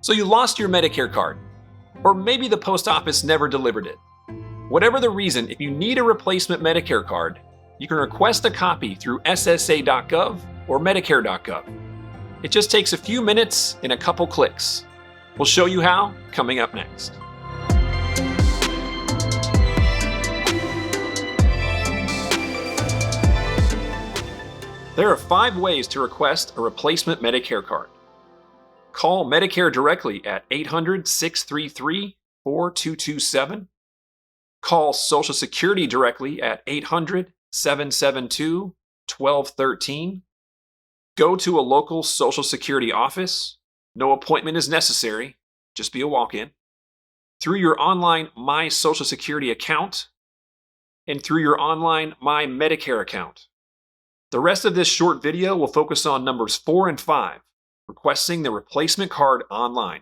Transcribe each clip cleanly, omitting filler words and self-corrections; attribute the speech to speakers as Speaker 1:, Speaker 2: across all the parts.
Speaker 1: So you lost your Medicare card, or maybe the post office never delivered it. Whatever the reason, if you need a replacement Medicare card, you can request a copy through ssa.gov or medicare.gov. It just takes a few minutes and a couple clicks. We'll show you how coming up next. There are 5 ways to request a replacement Medicare card. Call Medicare directly at 800-633-4227. Call Social Security directly at 800-772-1213. Go to a local Social Security office. No appointment is necessary. Just be a walk-in. Through your online My Social Security account and through your online My Medicare account. The rest of this short video will focus on numbers 4 and 5, requesting the replacement card online.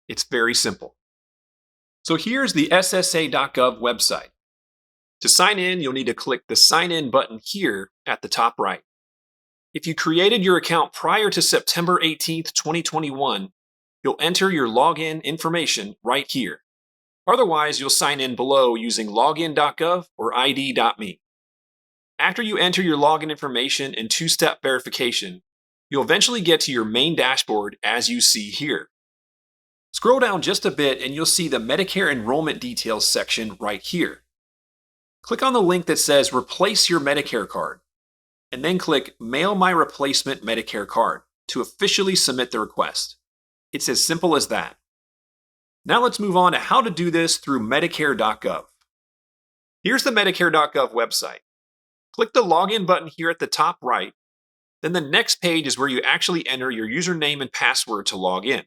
Speaker 1: It's very simple. So here's the ssa.gov website. To sign in, you'll need to click the Sign In button here at the top right. If you created your account prior to September 18th, 2021, you'll enter your login information right here. Otherwise, you'll sign in below using login.gov or id.me. After you enter your login information and 2-step verification, you'll eventually get to your main dashboard as you see here. Scroll down just a bit and you'll see the Medicare Enrollment Details section right here. Click on the link that says Replace Your Medicare Card, and then click Mail My Replacement Medicare Card to officially submit the request. It's as simple as that. Now let's move on to how to do this through Medicare.gov. Here's the Medicare.gov website. Click the Login button here at the top right. Then the next page is where you actually enter your username and password to log in.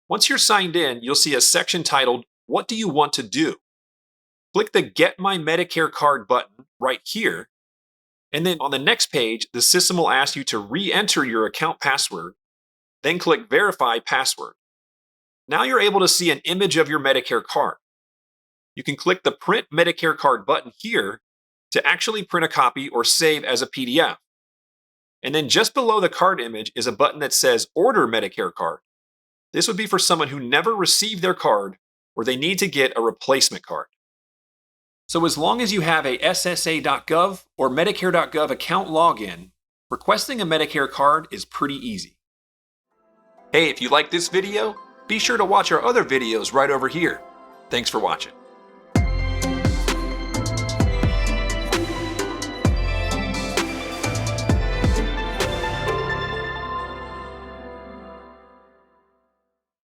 Speaker 1: Once you're signed in, you'll see a section titled, What do you want to do? Click the Get My Medicare Card button right here. And then on the next page, the system will ask you to re-enter your account password. Then click Verify Password. Now you're able to see an image of your Medicare card. You can click the Print Medicare Card button here to actually print a copy or save as a PDF. And then just below the card image is a button that says Order Medicare Card. This would be for someone who never received their card or they need to get a replacement card. So as long as you have a ssa.gov or medicare.gov account login, requesting a Medicare card is pretty easy. Hey, if you like this video, be sure to watch our other videos right over here. Thanks for watching.